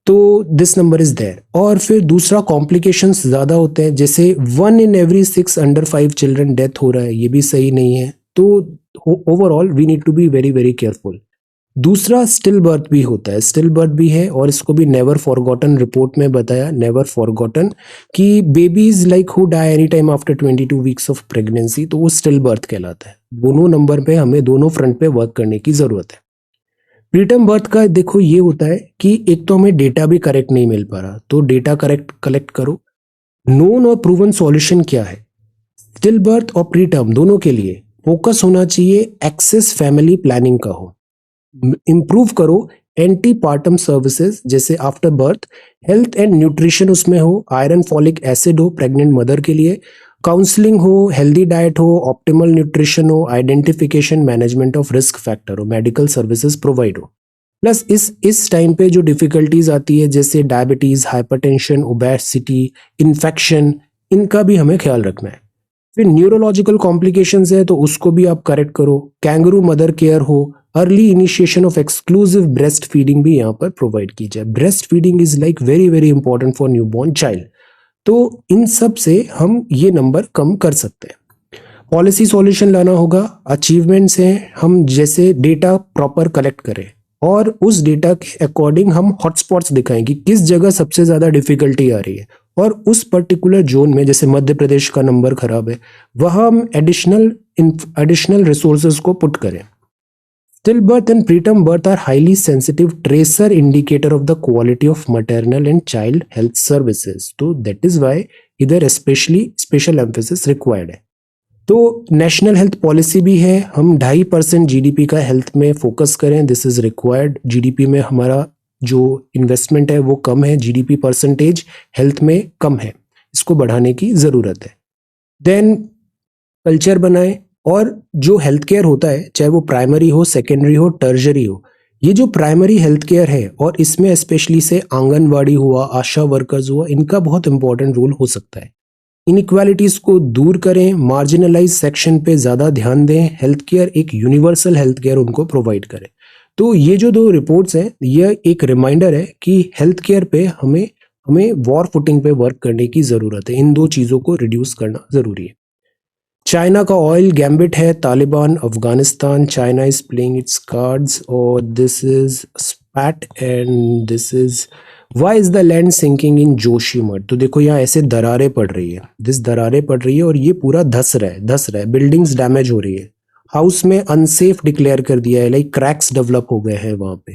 तो दिस नंबर इज देयर। और फिर दूसरा, कॉम्प्लिकेशंस ज़्यादा होते हैं, जैसे 1 in every 6 under 5 children death हो रहा है, ये भी सही नहीं है। तो overall we need to be very very careful. दूसरा, स्टिल बर्थ भी होता है, स्टिल बर्थ भी है, और इसको भी नेवर फॉरगॉटन रिपोर्ट में बताया, नेवर फॉरगॉटन, कि babies like who die any time after 22 weeks of pregnancy, तो वो स्टिल बर्थ कहलाता है। दोनों नंबर पे हमें दोनों फ्रंट पे वर्क करने की जरूरत है। प्रीटर्म बर्थ का देखो ये होता है कि एक तो हमें डेटा भी करेक्ट नहीं मिल पा रहा, तो डेटा कलेक्ट करो। नोन और प्रूवन सॉल्यूशन क्या है? स्टिल बर्थ और प्रीटर्म दोनों के लिए फोकस होना चाहिए एक्सेस फैमिली प्लानिंग का हो। इम्प्रूव करो एंटी पार्टम सर्विसेज, जैसे after birth health and nutrition उसमें हो, आयरन फॉलिक एसिड हो प्रेग्नेंट मदर के लिए, काउंसलिंग हो, हेल्दी डाइट हो, ऑप्टिमल न्यूट्रिशन हो, identification management of risk factor हो, मेडिकल सर्विसेज प्रोवाइड हो। प्लस इस टाइम पे जो डिफिकल्टीज आती है, जैसे डायबिटीज, हाइपरटेंशन, ओबेसिटी, इन्फेक्शन, इनका भी हमें ख्याल रखना है। फिर न्यूरोलॉजिकल कॉम्प्लिकेशंस है तो उसको भी आप करेक्ट करो। कैंगरू मदर केयर हो, early initiation of exclusive breast feeding भी यहाँ पर प्रोवाइड की जाए। Breast feeding is like very very important for newborn child. तो इन सब से हम ये नंबर कम कर सकते हैं। पॉलिसी सॉल्यूशन लाना होगा, अचीवमेंट्स हैं, हम जैसे डेटा प्रॉपर कलेक्ट करें और उस डेटा के अकॉर्डिंग हम हॉटस्पॉट्स दिखाएं कि किस जगह सबसे ज़्यादा डिफिकल्टी आ रही है, और उस पर्टिकुलर जोन में, जैसे मध्य प्रदेश का नंबर खराब है, वहां हम एडिशनल रिसोर्सेज को पुट करें। Stillbirth and preterm birth are highly sensitive tracer indicator of the quality of maternal and child health services. तो that is why इधर especially special emphasis required है। तो नेशनल हेल्थ पॉलिसी भी है, हम 2.5% GDP का हेल्थ में फोकस करें, दिस इज रिक्वायर्ड। जीडीपी में हमारा जो इन्वेस्टमेंट है वो कम है, जीडीपी परसेंटेज हेल्थ में कम है, इसको बढ़ाने की ज़रूरत है। देन कल्चर बनाएं, और जो हेल्थ केयर होता है, चाहे वो प्राइमरी हो, सेकेंडरी हो, टर्जरी हो, ये जो प्राइमरी हेल्थ केयर है और इसमें स्पेशली से आंगनवाड़ी हुआ, आशा वर्कर्स हुआ, इनका बहुत इंपॉर्टेंट रोल हो सकता है। इनइक्वालिटीज को दूर करें, मार्जिनलाइज सेक्शन पे ज़्यादा ध्यान दें, हेल्थ केयर एक यूनिवर्सल हेल्थ केयर उनको प्रोवाइड करें। तो ये जो 2 रिपोर्ट्स हैं, यह एक रिमाइंडर है कि हेल्थ केयर पे हमें वॉर फुटिंग पे वर्क करने की ज़रूरत है, इन 2 चीज़ों को रिड्यूस करना ज़रूरी है। चाइना का ऑयल गैम्बिट है, Taliban, Afghanistan, China is playing its cards, और this is spat and this is why is the land sinking in Joshimath. तो देखो यहाँ ऐसे दरारें पड़ रही है, दरारें पड़ रही है और ये पूरा धस रहा है, बिल्डिंग्स डैमेज हो रही है, हाउस में अनसेफ डिक्लेयर कर दिया है, लाइक क्रैक्स डेवलप हो गए हैं वहां पे।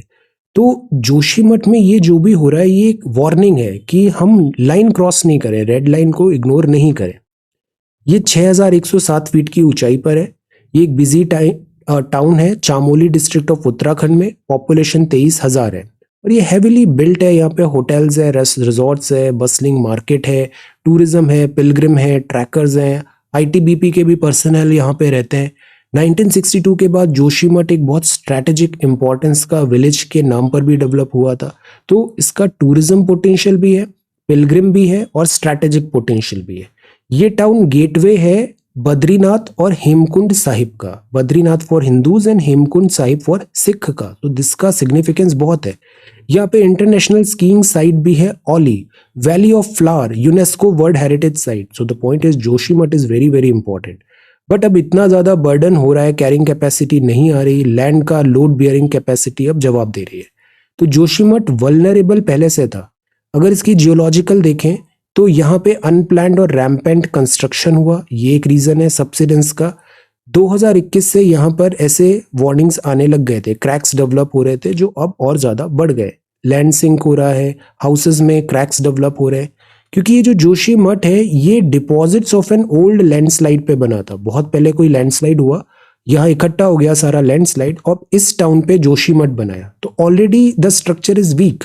तो जोशीमठ में ये जो भी हो रहा है, ये एक वार्निंग है कि हम लाइन क्रॉस नहीं करें, रेड लाइन को इग्नोर नहीं करें। ये 6107 फीट की ऊंचाई पर है, ये एक बिजी टाउन है, चामोली डिस्ट्रिक्ट ऑफ उत्तराखंड में, पॉपुलेशन 23,000 है, और ये हैविली बिल्ट है। यहाँ पे होटल्स है, रिजॉर्ट्स है, बसलिंग मार्केट है, टूरिज्म है, पिलग्रिम है, ट्रैकर्स हैं, आईटीबीपी के भी पर्सनल यहाँ पे रहते हैं। 1962 के बाद जोशीमठ एक बहुत स्ट्रैटेजिक इंपॉर्टेंस का विलेज के नाम पर भी डेवलप हुआ था। तो इसका टूरिज्म पोटेंशियल भी है, पिलग्रिम भी है और स्ट्रैटेजिक पोटेंशियल भी है। ये टाउन गेटवे है बद्रीनाथ और हेमकुंड साहिब का, Badrinath for Hindus and Hemkund Sahib for Sikh का, तो जिसका सिग्निफिकेंस बहुत है। यहाँ पे इंटरनेशनल स्कीइंग साइट भी है, Auli, valley of flower, UNESCO world heritage site. So the point is Joshimath is very very important. But अब इतना ज्यादा बर्डन हो रहा है, कैरिंग कैपेसिटी नहीं आ रही, लैंड का लोड बियरिंग कैपेसिटी अब जवाब दे रही है। तो जोशीमठ वल्नरेबल पहले से था। अगर इसकी जियोलॉजिकल देखें तो यहाँ पे अनप्लैंड और रैम्पेंट कंस्ट्रक्शन हुआ, ये एक रीजन है सबसिडेंस का। 2021 से यहाँ पर ऐसे वार्निंग्स आने लग गए थे, क्रैक्स डेवलप हो रहे थे जो अब और ज्यादा बढ़ गए, लैंड सिंक हो रहा है, हाउसेज में क्रैक्स डेवलप हो रहे हैं, क्योंकि ये जो जोशीमठ है ये deposits of an old landslide पे बना था। बहुत पहले कोई लैंडस्लाइड हुआ, यहाँ इकट्ठा हो गया सारा लैंडस्लाइड और इस टाउन पे जोशीमठ बनाया। तो already the structure is weak,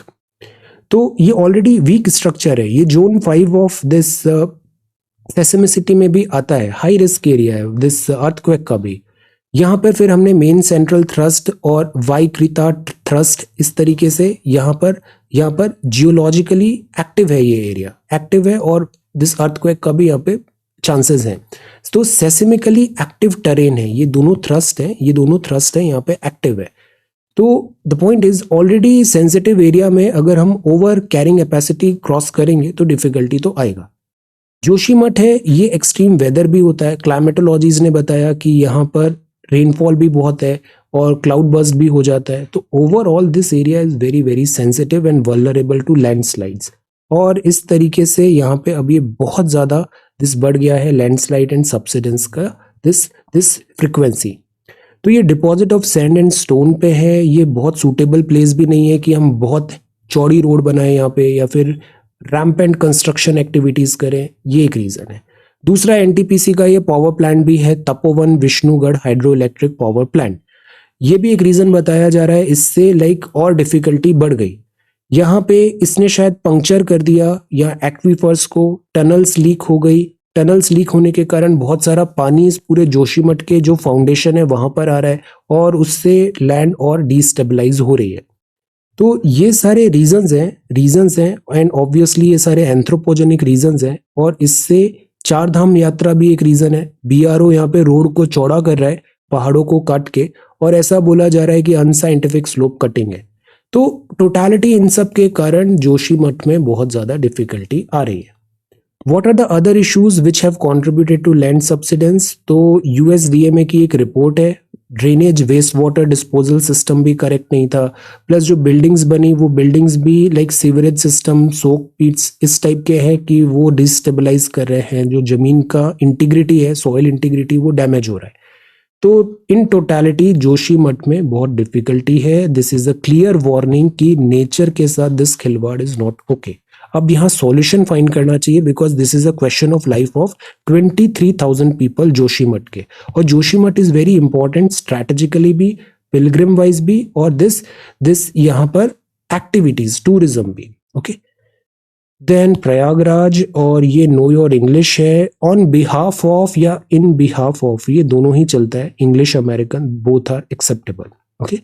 तो ये ऑलरेडी वीक स्ट्रक्चर है। ये जोन 5 ऑफ दिस सेसेमिसिटी में भी आता है, हाई रिस्क एरिया है दिस अर्थक्वेक का भी। यहाँ पर फिर हमने मेन सेंट्रल थ्रस्ट और वाइक्रिता थ्रस्ट, इस तरीके से यहाँ पर जियोलॉजिकली एक्टिव है, ये एरिया एक्टिव है और दिस अर्थक्वेक का भी यहाँ पे चांसेस हैं। तो सेस्मिकली एक्टिव टेरेन है, ये दोनों थ्रस्ट हैं यहाँ पे एक्टिव है। तो the point is already sensitive area में अगर हम ओवर कैरिंग कैपेसिटी क्रॉस करेंगे तो डिफिकल्टी तो आएगा। जोशीमठ है, ये एक्सट्रीम वेदर भी होता है, क्लाइमेटोलॉजीज ने बताया कि यहाँ पर रेनफॉल भी बहुत है और क्लाउड बर्स्ट भी हो जाता है। तो overall this area is very very sensitive and vulnerable to landslides, और इस तरीके से यहाँ पे अब ये बहुत ज़्यादा दिस बढ़ गया है लैंडस्लाइड एंड सबसिडेंस का दिस फ्रिक्वेंसी। तो ये deposit of sand and stone पे है, ये बहुत सूटेबल प्लेस भी नहीं है कि हम बहुत चौड़ी रोड बनाएं यहाँ पे या फिर रैम्पेंट कंस्ट्रक्शन एक्टिविटीज करें, ये एक रीजन है। दूसरा एनटीपीसी का ये पावर प्लांट भी है, Tapovan Vishnugarh hydro electric power plant, ये भी एक रीजन बताया जा रहा है, इससे लाइक और डिफिकल्टी बढ़ गई। यहाँ पे इसने शायद पंक्चर कर दिया या एक्वीफर्स को, टनल्स लीक हो गई, टनल्स लीक होने के कारण बहुत सारा पानी इस पूरे जोशीमठ के जो फाउंडेशन है वहां पर आ रहा है और उससे लैंड और डिस्टेबलाइज हो रही है। तो ये सारे रीजंस हैं एंड ऑब्वियसली ये सारे एंथ्रोपोजेनिक रीजंस हैं, और इससे चार धाम यात्रा भी एक रीजन है। बीआरओ यहाँ पे रोड को चौड़ा कर रहा है पहाड़ों को काट के, और ऐसा बोला जा रहा है कि अनसाइंटिफिक स्लोप कटिंग है। तो टोटलिटी इन सब के कारण जोशीमठ में बहुत ज्यादा डिफिकल्टी आ रही है। What are the other issues which have contributed to land subsidence? तो USDMA की एक रिपोर्ट है drainage waste water disposal system भी करेक्ट नहीं था, प्लस जो बिल्डिंग्स बनी वो बिल्डिंग्स भी like sewerage system soak pits इस टाइप के हैं कि वो डिस्टेबलाइज कर रहे हैं, जो जमीन का इंटीग्रिटी है, सॉइल इंटीग्रिटी वो डैमेज हो रहा है। तो इन टोटलिटी जोशीमठ में बहुत डिफिकल्टी है। This is a clear warning कि नेचर के साथ दिस खिलवाड़ इज नॉट ओके। अब यहाँ सॉल्यूशन फाइंड करना चाहिए because this is a question of life of 23,000 people Joshimath के, और Joshimath is very important strategically भी, पिलग्रिम वाइज भी, और दिस यहाँ पर एक्टिविटीज टूरिज्म भी। ओके, देन प्रयागराज, और ये नो योर इंग्लिश है, ऑन बिहाफ ऑफ या इन बिहाफ ऑफ, ये दोनों ही चलता है, English American both are acceptable. Okay,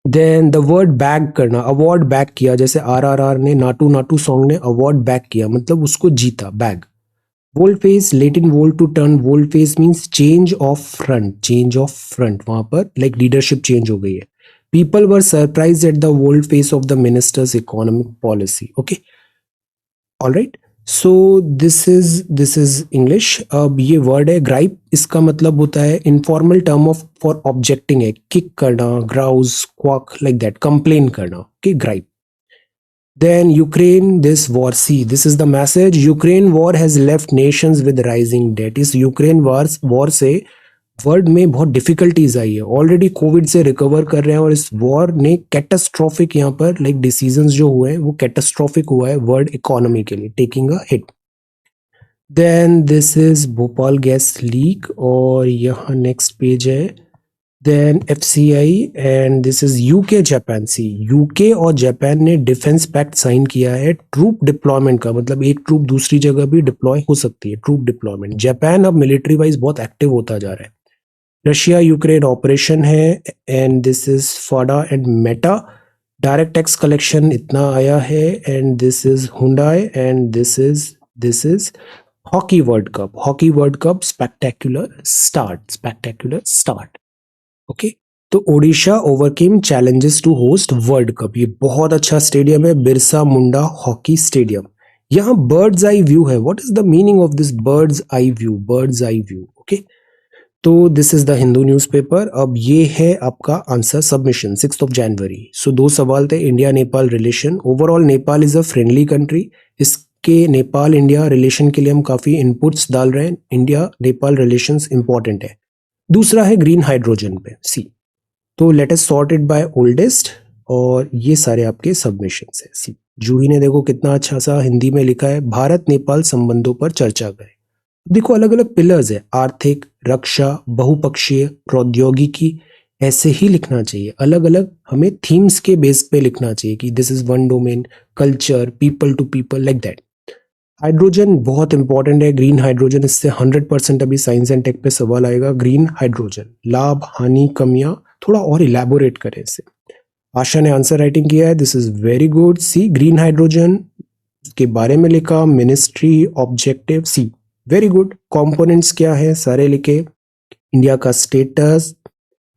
then the word bag करना, अवार्ड बैक किया, जैसे आरआरआर ने नाटू नाटू सॉन्ग ने अवार्ड बैक किया, मतलब उसको जीता, bag. Volte face, Latin volte to turn, volte face means change of front, change of front, वहां पर लाइक लीडरशिप चेंज हो गई है। People were surprise at the volte face of the ministers economic policy. Okay, all right, so this is English. अब ये word है gripe, इसका मतलब होता है informal term of for objecting है, किक करना, grouse, quack, like that, complain करना। Okay, gripe. Then Ukraine, this war, see, this is the message. Ukraine war has left nations with rising debt. इस Ukraine war से world में बहुत difficulties आई है, already Covid से recover कर रहे हैं, और इस वॉर ने कैटास्ट्रॉफिक यहाँ पर लाइक डिसीजंस जो हुए हैं वो कैटास्ट्रॉफिक हुआ है वर्ल्ड इकोनॉमी के लिए, taking a hit. Then this is Bhopal gas leak, और यहाँ नेक्स्ट पेज है, then FCI, and this is UK Japan. See, UK और जापान ने डिफेंस पैक्ट साइन किया है ट्रूप डिप्लॉयमेंट का, मतलब एक ट्रूप दूसरी जगह भी डिप्लॉय हो सकती है, ट्रूप डिप्लॉयमेंट। जापान अब मिलिट्री वाइज बहुत एक्टिव होता जा रहा है। रशिया यूक्रेन ऑपरेशन है, and this is FADA and Meta, direct tax collection इतना आया है, and this is Hyundai, and this is hockey world cup, hockey world cup spectacular start, spectacular start. Okay, तो Odisha overcame challenges to host world cup, ये बहुत अच्छा stadium है, Birsa Munda hockey stadium. यहाँ bird's eye view है, what is the meaning of this bird's eye view, bird's eye view. Okay, तो this is the Hindu newspaper. अब ये है आपका आंसर सबमिशन 6 जनवरी। सो 2 सवाल थे, India Nepal relation, overall Nepal is a friendly country, इसके नेपाल इंडिया रिलेशन के लिए हम काफी इनपुट्स डाल रहे हैं, इंडिया नेपाल रिलेशंस इंपॉर्टेंट है। दूसरा है ग्रीन हाइड्रोजन पे, सी, तो let us sort it by oldest, और ये सारे आपके सबमिशंस है। सी, जूही ने देखो कितना अच्छा सा हिंदी में लिखा है, भारत नेपाल संबंधों पर चर्चा करें। देखो अलग अलग पिलर्स है, आर्थिक, रक्षा, बहुपक्षीय, प्रौद्योगिकी, ऐसे ही लिखना चाहिए, अलग अलग हमें थीम्स के बेस पे लिखना चाहिए कि this is one domain, culture, people to people, like that. Hydrogen बहुत इंपॉर्टेंट है, ग्रीन हाइड्रोजन, इससे 100% अभी साइंस एंड टेक पे सवाल आएगा। ग्रीन हाइड्रोजन, लाभ, हानि, कमियां, थोड़ा और इलेबोरेट करें इसे। आशा ने आंसर राइटिंग किया है, this is very good. See, green hydrogen के बारे में लिखा, ministry, objective, see, very good. Components क्या है सारे लिखे, इंडिया का status,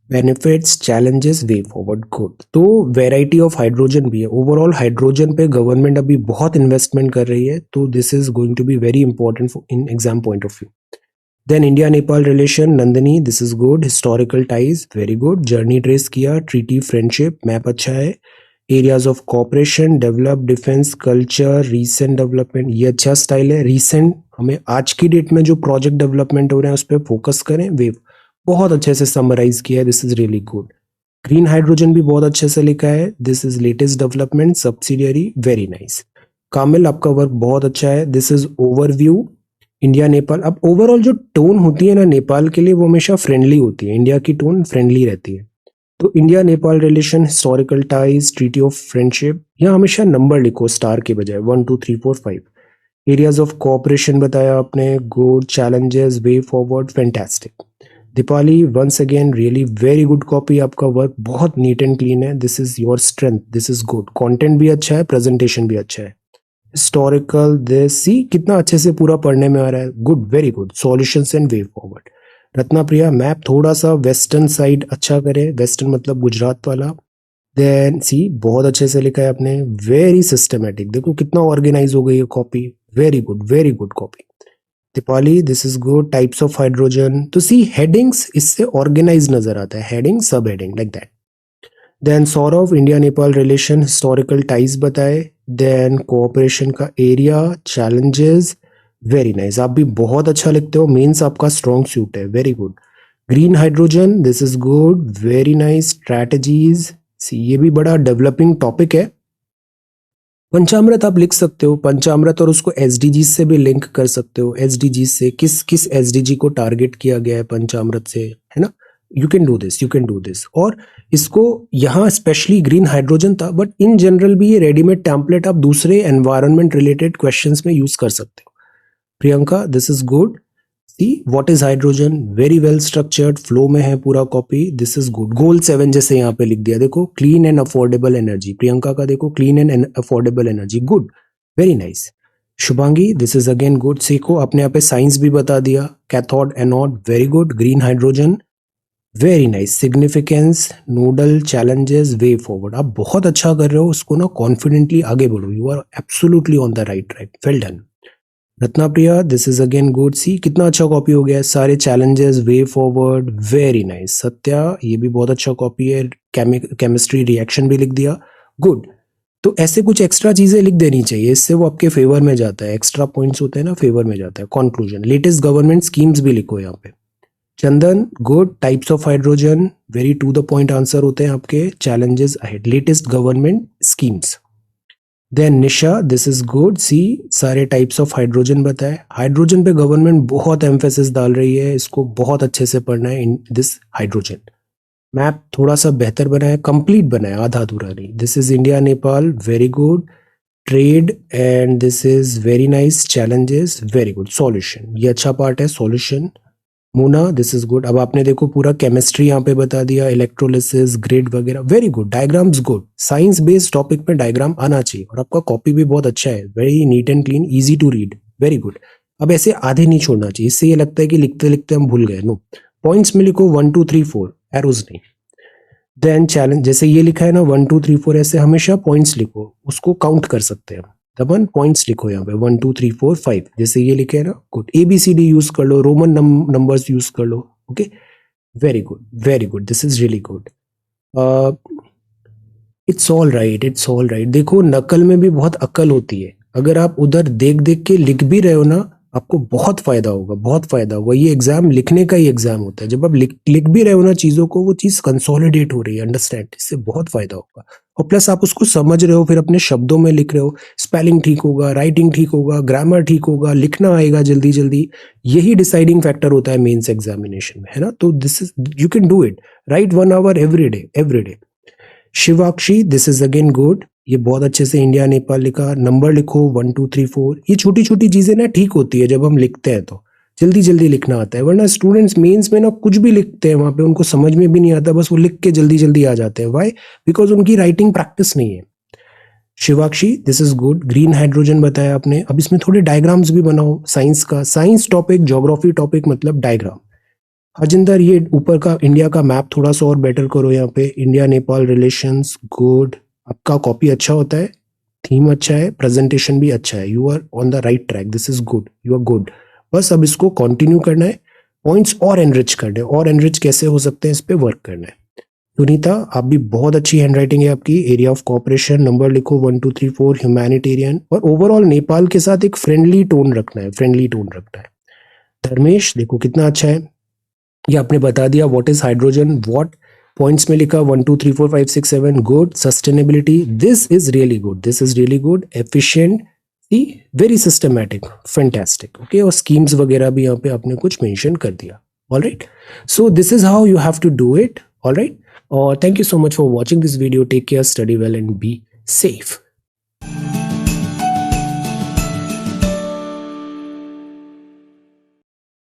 benefits, challenges, way forward, good. तो वेराइटी ऑफ हाइड्रोजन भी है, ओवरऑल हाइड्रोजन पे गवर्नमेंट अभी बहुत इन्वेस्टमेंट कर रही है, तो this is going to be very important in exam point of view. Then India Nepal relation, Nandini, this is good. Historical ties, very good. Journey trace किया, ट्रीटी, फ्रेंडशिप, मैप अच्छा है। Areas of cooperation, develop, defence, culture, recent development, ये अच्छा style है। Recent, हमें आज की date में जो प्रोजेक्ट डेवलपमेंट हो रहे हैं उस पर फोकस करें। वेव, बहुत अच्छे से समराइज किया है, this is really good. Green hydrogen भी बहुत अच्छे से लिखा है, this is latest development, subsidiary, very nice. Kamil, आपका वर्क बहुत अच्छा है, this is overview, India Nepal. अब ओवरऑल जो टोन होती है ना नेपाल के लिए वो हमेशा फ्रेंडली होती है, इंडिया की टोन फ्रेंडली रहती है। तो India Nepal relation, historical ties, treaty of friendship, यहाँ हमेशा नंबर लिखो स्टार के बजाय, 1 2 3 4 5। एरियाज ऑफ कोऑपरेशन बताया आपने, good. Challenges, way forward, fantastic. Deepali, once again really very good copy, आपका वर्क बहुत नीट एंड क्लीन है, this is your strength, this is good. Content भी अच्छा है, प्रेजेंटेशन भी अच्छा है। हिस्टोरिकल, दिस, सी कितना अच्छे से पूरा पढ़ने में आ रहा है, good, very good. Solutions and way forward. Ratna Priya, map थोड़ा सा वेस्टर्न साइड अच्छा करे, वेस्टर्न मतलब गुजरात वाला। देन सी, बहुत अच्छे से लिखा है आपने, वेरी सिस्टमेटिक, देखो कितना ऑर्गेनाइज हो गई है copy, very good copy. Deepali this is good. Types of hydrogen. तो सी हेडिंग्स इससे ऑर्गेनाइज नजर आता है. Heading sub heading like that. Then Saurabh India Nepal relation historical ties बताए. देन कोऑपरेशन का एरिया चैलेंजेस. Very nice. आप भी बहुत अच्छा लिखते हो. मीन्स आपका स्ट्रॉन्ग सूट है. Very good. Green hydrogen this is good. Very nice. Strategies. See ये भी बड़ा डेवलपिंग टॉपिक है. पंचामृत आप लिख सकते हो. पंचामृत और उसको एसडीजी से भी लिंक कर सकते हो. एसडीजी से किस किस एसडीजी को टारगेट किया गया है पंचामृत से, है ना. You can do this, you can do this. और इसको यहाँ स्पेशली ग्रीन हाइड्रोजन था, बट इन जनरल भी ये रेडीमेड टेम्पलेट आप दूसरे एनवायरनमेंट रिलेटेड क्वेश्चंस में यूज कर सकते हो. Priyanka this is good. See what is hydrogen. Very well structured flow में है पूरा copy. This is good. Goal 7 जैसे यहाँ पे लिख दिया. देखो clean and affordable energy. Priyanka का देखो clean and affordable energy. Good. Very nice. Shubhangi this is again good. सीखो अपने यहाँ पे साइंस भी बता दिया. Cathode anode. Very good. Green hydrogen. Very nice. Significance nodal challenges way forward. आप बहुत अच्छा कर रहे हो. उसको ना कॉन्फिडेंटली आगे बढ़ो. You are absolutely on the right track. Well done. Ratna Priya this is again good. See कितना अच्छा कॉपी हो गया है. सारे challenges way forward. Very nice. Satya ये भी बहुत अच्छा कॉपी है. केमिस्ट्री रिएक्शन भी लिख दिया. गुड. तो ऐसे कुछ एक्स्ट्रा चीजें लिख देनी चाहिए. इससे वो आपके फेवर में जाता है. एक्स्ट्रा पॉइंट्स होते हैं ना, फेवर में जाता है. कंक्लूजन लेटेस्ट गवर्नमेंट स्कीम्स भी लिखो यहाँ पे. Chandan good. Types of hydrogen very to the point answer होते हैं आपके. Challenges ahead latest government schemes. Then Nisha this is good. See सारे टाइप्स ऑफ हाइड्रोजन बताए. हाइड्रोजन पे गवर्नमेंट बहुत एम्फेसिस डाल रही है. इसको बहुत अच्छे से पढ़ना है. इन दिस हाइड्रोजन मैप थोड़ा सा बेहतर बनाए, कंप्लीट बनाए, आधा अधूरा नहीं. This is India Nepal. Very good. Trade and this is very nice. Challenges very good. Solution ये अच्छा पार्ट है. Solution. Muna this is good. अब आपने देखो पूरा केमिस्ट्री यहाँ पे बता दिया. इलेक्ट्रोलिसिस ग्रिड वगैरह. Very good. Diagrams good. Science based topic में डायग्राम आना चाहिए. और आपका कॉपी भी बहुत अच्छा है. Very neat and clean. Easy to read. Very good. अब ऐसे आधे नहीं छोड़ना चाहिए. इससे ये लगता है कि लिखते लिखते हम भूल गए. नो, पॉइंट्स में लिखो 1 2 3 4. एरोज नहीं. देन चैलेंज जैसे ये लिखा है ना 1 2 3 4, ऐसे हमेशा पॉइंट्स लिखो. उसको काउंट कर सकते हैं. तबन पॉइंट्स लिखो यहाँ पे 1 2 3 4 5 जैसे ये लिखे है ना. गुड. ABCD यूज कर लो. रोमन नंबर्स यूज कर लो. Okay. Very good. Very good. This is really good. It's all right. It's all right. देखो नकल में भी बहुत अक्ल होती है. अगर आप उधर देख देख के लिख भी रहे हो ना, आपको बहुत फायदा होगा. बहुत फायदा होगा. ये एग्जाम लिखने का ही एग्जाम होता है. जब आप लिख भी रहे हो ना चीजों को, वो चीज कंसोलिडेट हो रही है. अंडरस्टैंड. इससे बहुत फायदा होगा. और प्लस आप उसको समझ रहे हो, फिर अपने शब्दों में लिख रहे हो. स्पेलिंग ठीक होगा, राइटिंग ठीक होगा, ग्रामर ठीक होगा, लिखना आएगा जल्दी जल्दी. यही डिसाइडिंग फैक्टर होता है मेंस एग्जामिनेशन में, है ना. तो this is you can do it. Write 1 hour every day. Every day. Shivakshi this is again good. ये बहुत अच्छे से इंडिया नेपाल लिखा. नंबर लिखो 1 2 3 4. ये छोटी छोटी चीजें ना ठीक होती है जब हम लिखते हैं, तो जल्दी जल्दी लिखना आता है. वरना स्टूडेंट्स मेंस में ना कुछ भी लिखते हैं, वहां पे उनको समझ में भी नहीं आता. बस वो लिख के जल्दी जल्दी आ जाते हैं. व्हाई? बिकॉज उनकी राइटिंग प्रैक्टिस नहीं है. Shivakshi this is good. Green hydrogen बताया आपने. अब इसमें थोड़े डायग्राम्स भी बनाओ. साइंस का, साइंस टॉपिक, ज्योग्राफी टॉपिक मतलब डायग्राम. हजिंदर ये ऊपर का इंडिया का मैप थोड़ा सा और बेटर करो. यहाँ पे इंडिया नेपाल रिलेशंस. गुड. आपका कॉपी अच्छा होता है. थीम अच्छा है. प्रेजेंटेशन भी अच्छा है. You are on the right track. This is good. You are good. बस अब इसको कंटिन्यू करना है. पॉइंट्स और एनरिच करने हैं. और एनरिच कैसे हो सकते हैं, इस पे वर्क करना है. सुनीता आप भी बहुत अच्छी हैंडराइटिंग है आपकी. एरिया ऑफ कोऑपरेशन नंबर लिखो 1 2 3 4. ह्यूमैनिटेरियन. और ओवरऑल नेपाल के साथ एक फ्रेंडली टोन रखना है. फ्रेंडली टोन रखना है. धर्मेश देखो कितना अच्छा है. ये आपने बता दिया what is hydrogen. What points में लिखा 1 2 3 4 5 6 7. Good. Sustainability. This is really good. This is really good. Efficient. Very systematic. Fantastic. Okay. और स्कीम्स वगैरह भी यहाँ पे आपने कुछ मेंशन कर दिया. All right. So this is how you have to do it. All right. और thank you so much for watching this video. Take care, study well and be safe.